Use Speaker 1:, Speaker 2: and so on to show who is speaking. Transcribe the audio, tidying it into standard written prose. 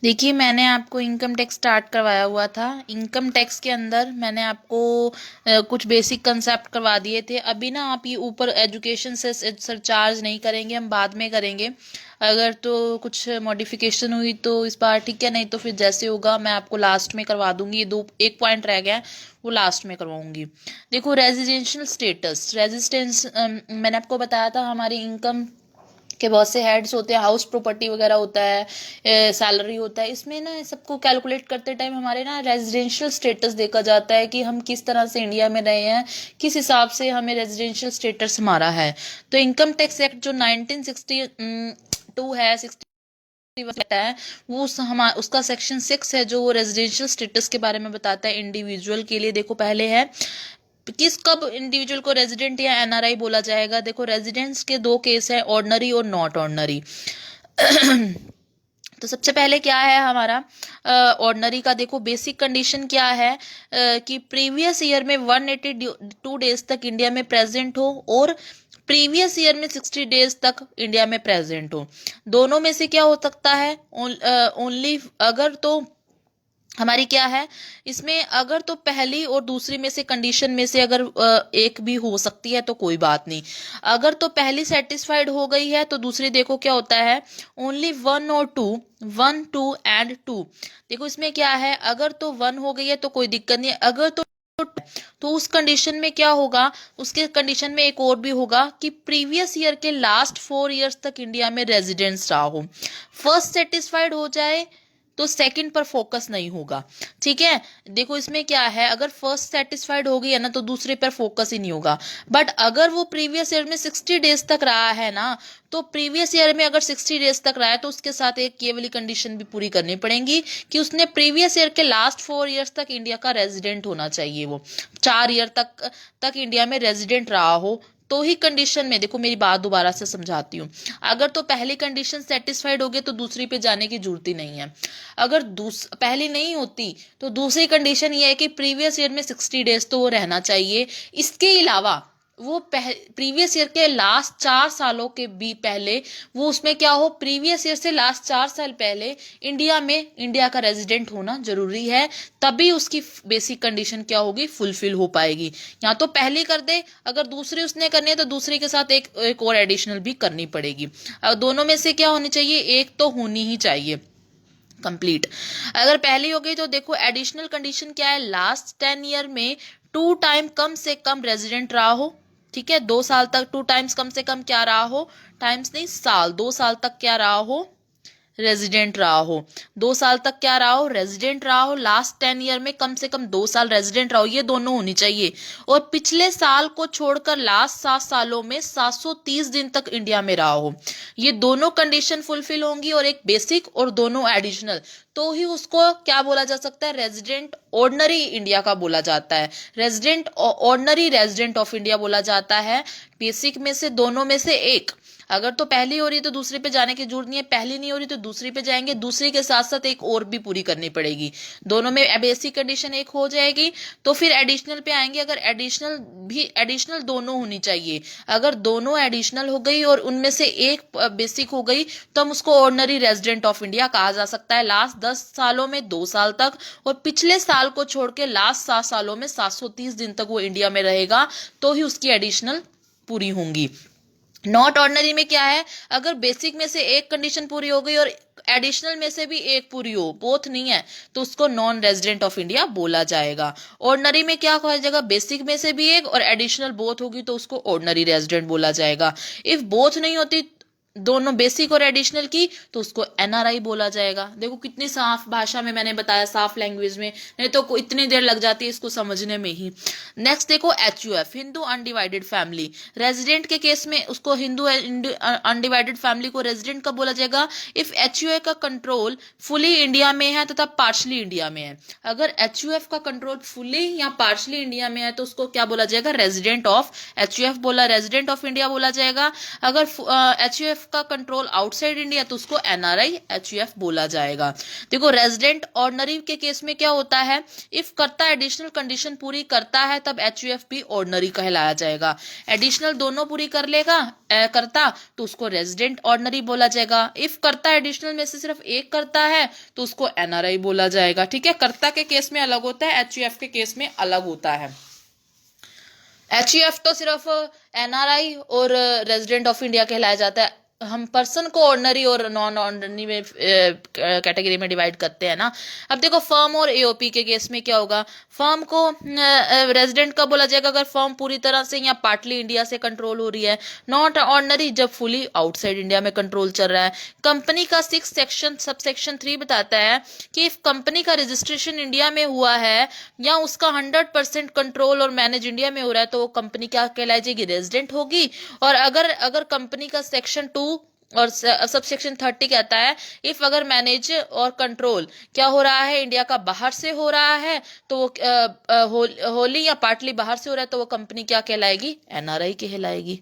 Speaker 1: देखिए, मैंने आपको इनकम टैक्स स्टार्ट करवाया हुआ था। इनकम टैक्स के अंदर मैंने आपको कुछ बेसिक कंसेप्ट करवा दिए थे। अभी ना आप ये ऊपर एजुकेशन से सरचार्ज नहीं करेंगे, हम बाद में करेंगे। अगर तो कुछ मॉडिफिकेशन हुई तो इस बार ठीक है, नहीं तो फिर जैसे होगा मैं आपको लास्ट में करवा दूंगी। ये दो एक पॉइंट रह गया है, वो लास्ट में करवाऊंगी। देखो, रेजिडेंशियल स्टेटस रेजिस्टेंस, मैंने आपको बताया था हमारी इनकम के बहुत से हेड्स होते हैं, हाउस प्रॉपर्टी वगैरह होता है, सैलरी होता है। इसमें ना सबको कैलकुलेट करते टाइम हमारे ना रेजिडेंशियल स्टेटस देखा जाता है कि हम किस तरह से इंडिया में रहे हैं, किस हिसाब से हमें रेजिडेंशियल स्टेटस हमारा है। तो इनकम टैक्स एक्ट जो 1962 है, 60 है, वो उसका सेक्शन 6 है जो वो रेजिडेंशियल स्टेटस के बारे में बताता है इंडिविजुअल के लिए। देखो, पहले है कब इंडिविजुअल को रेजिडेंट या एनआरआई बोला जाएगा। देखो, रेजिडेंट्स के दो केस है, ऑर्डनरी और नॉट ऑर्डनरी। तो सबसे पहले क्या है हमारा ऑर्डनरी का। देखो, बेसिक कंडीशन क्या है कि प्रीवियस ईयर में 182 डेज तक इंडिया में प्रेजेंट हो और प्रीवियस ईयर में 60 डेज तक इंडिया में प्रेजेंट हो। दोनों में से क्या हो सकता है, ओनली अगर तो हमारी क्या है इसमें, अगर तो पहली और दूसरी में से कंडीशन में से अगर एक भी हो सकती है तो कोई बात नहीं। अगर तो पहली सेटिस्फाइड हो गई है तो दूसरी देखो क्या होता है, ओनली वन और two, one two and two. देखो इसमें क्या है, अगर तो वन हो गई है तो कोई दिक्कत नहीं है, अगर तो उस कंडीशन में क्या होगा, उसके कंडीशन में एक और भी होगा कि प्रीवियस ईयर के लास्ट 4 इयर्स तक इंडिया में रेजिडेंस रहा हो। फर्स्ट सेटिस्फाइड हो जाए तो सेकंड पर फोकस नहीं होगा। ठीक है, देखो इसमें क्या है, अगर फर्स्ट सेटिस्फाइड हो गई है ना तो दूसरे पर फोकस ही नहीं होगा। बट अगर वो प्रीवियस ईयर में 60 डेज तक रहा है ना, तो प्रीवियस ईयर में अगर 60 डेज तक रहा है तो उसके साथ एक ये वाली कंडीशन भी पूरी करनी पड़ेगी कि उसने प्रीवियस ईयर के लास्ट 4 इयर्स तक इंडिया का रेजिडेंट होना चाहिए। वो 4 ईयर तक इंडिया में रेजिडेंट रहा हो तो ही कंडीशन में। देखो, मेरी बात दोबारा से समझाती हूँ। अगर तो पहली कंडीशन सेटिस्फाइड हो गई तो दूसरी पे जाने की जरूरत ही नहीं है। अगर पहली नहीं होती तो दूसरी कंडीशन ये है कि प्रीवियस ईयर में 60 डेज तो वो रहना चाहिए। इसके अलावा वो प्रीवियस ईयर के लास्ट 4 सालों के भी पहले, वो उसमें क्या हो, प्रीवियस ईयर से लास्ट 4 साल पहले इंडिया का रेजिडेंट होना जरूरी है। तभी उसकी बेसिक कंडीशन क्या होगी, फुलफिल हो पाएगी। या तो पहली कर दे, अगर दूसरी उसने करनी है तो दूसरी के साथ एक और एडिशनल भी करनी पड़ेगी। दोनों में से क्या होनी चाहिए, एक तो होनी ही चाहिए कंप्लीट। अगर पहली हो गई तो देखो, एडिशनल कंडीशन क्या है, लास्ट 10 ईयर में 2 टाइम कम से कम रेजिडेंट रहा हो। ठीक है, 2 साल तक 2 टाइम्स कम से कम क्या रहा हो, टाइम्स नहीं साल, 2 साल तक क्या रहा हो, रेजिडेंट रहा हो। 2 साल तक क्या रहा हो, रेजिडेंट रहा हो। लास्ट 10 ईयर में कम से कम 2 साल रेजिडेंट रहा हो, ये दोनों होनी चाहिए। और पिछले साल को छोड़कर लास्ट 7 सालों में 730 दिन तक इंडिया में रहा हो। ये दोनों कंडीशन फुलफिल होंगी, और एक बेसिक और दोनों एडिशनल, तो ही उसको क्या बोला जा सकता है, रेजिडेंट ऑर्डनरी इंडिया का बोला जाता है। Resident ordinary resident of India बोला जाता है। बेसिक में से दोनों में से एक, अगर तो पहली हो रही तो दूसरी पे जाने की जरूरत नहीं है, पहली नहीं हो रही तो दूसरी पे जाएंगे, दूसरी के साथ साथ एक और भी पूरी करनी पड़ेगी। दोनों में बेसिक कंडीशन एक हो जाएगी तो फिर एडिशनल पे आएंगे। अगर एडिशनल दोनों होनी चाहिए। अगर दोनों एडिशनल हो गई और उनमें से एक बेसिक हो गई तो हम उसको ऑर्डनरी रेजिडेंट ऑफ इंडिया कहा जा सकता है। लास्ट 10 सालों में 2 साल तक, और पिछले साल को छोड़ के लास्ट 7 सालों में 730 दिन तक वो इंडिया में रहेगा, तो ही उसकी एडिशनल पूरी होंगी। नॉट ऑर्डनरी में क्या है, अगर बेसिक में से एक कंडीशन पूरी हो गई और एडिशनल में से भी एक पूरी हो, बोथ नहीं है, तो उसको नॉन रेजिडेंट ऑफ इंडिया बोला जाएगा। ऑर्डनरी में क्या कहा जाएगा, बेसिक में से भी एक और एडिशनल बोथ होगी तो उसको ऑर्डनरी रेजिडेंट बोला जाएगा। इफ बोथ नहीं होती, दोनों बेसिक और एडिशनल की, तो उसको एनआरआई बोला जाएगा। देखो कितनी साफ भाषा में मैंने बताया, साफ लैंग्वेज में, नहीं तो इतनी देर लग जाती है इसको समझने में ही। नेक्स्ट देखो, HUF, Hindu undivided family. Resident के केस में उसको हिंदू अनडिवाइडेड फैमिली को रेजिडेंट कब बोला जाएगा, इफ एचयूएफ का कंट्रोल फुली इंडिया में है तथा पार्शली इंडिया में है। अगर एचयूएफ का कंट्रोल फुली या पार्शली इंडिया में है तो उसको क्या बोला जाएगा, रेजिडेंट ऑफ एचयूएफ बोला, रेजिडेंट ऑफ इंडिया बोला जाएगा। अगर एचयूएफ का कंट्रोल आउटसाइड इंडिया तो उसको एनआरआई एचयूएफ बोला जाएगा। देखो रेजिडेंट ऑर्डिनरी के केस में क्या होता है, इफ कर्ता एडिशनल कंडीशन पूरी करता है तब एचयूएफ भी ऑर्डिनरी कहलाया जाएगा। एडिशनल दोनों पूरी कर लेगा करता तो उसको रेजिडेंट ऑर्डिनरी बोला जाएगा। इफ कर्ता एडिशनल में से सिर्फ एक करता है तो उसको एनआरआई बोला जाएगा। ठीक है, कर्ता के केस में अलग होता है, एचयूएफ के केस में अलग होता है। एचयूएफ तो सिर्फ एनआरआई और रेजिडेंट ऑफ इंडिया कहलाया जाता है। हम पर्सन को ऑर्डिनरी और नॉन ऑर्डिनरी में कैटेगरी में डिवाइड करते हैं ना। अब देखो फर्म और एओपी के केस में क्या होगा, फर्म को रेजिडेंट कब बोला जाएगा, अगर फर्म पूरी तरह से या पार्टली इंडिया से कंट्रोल हो रही है। नॉट ऑर्डिनरी जब फुली आउटसाइड इंडिया में कंट्रोल चल रहा है। कंपनी का 6 सेक्शन सबसेक्शन 3 बताता है कि इफ कंपनी का रजिस्ट्रेशन इंडिया में हुआ है या उसका 100% कंट्रोल और मैनेज इंडिया में हो रहा है तो वो कंपनी क्या कहलाई जाएगी, रेजिडेंट होगी। और अगर कंपनी का सेक्शन 2 और सब सेक्शन 30 कहता है इफ अगर मैनेज और कंट्रोल क्या हो रहा है, इंडिया का बाहर से हो रहा है तो वो होली या पार्टली बाहर से हो रहा है तो वो कंपनी क्या कहलाएगी, एनआरआई कहलाएगी।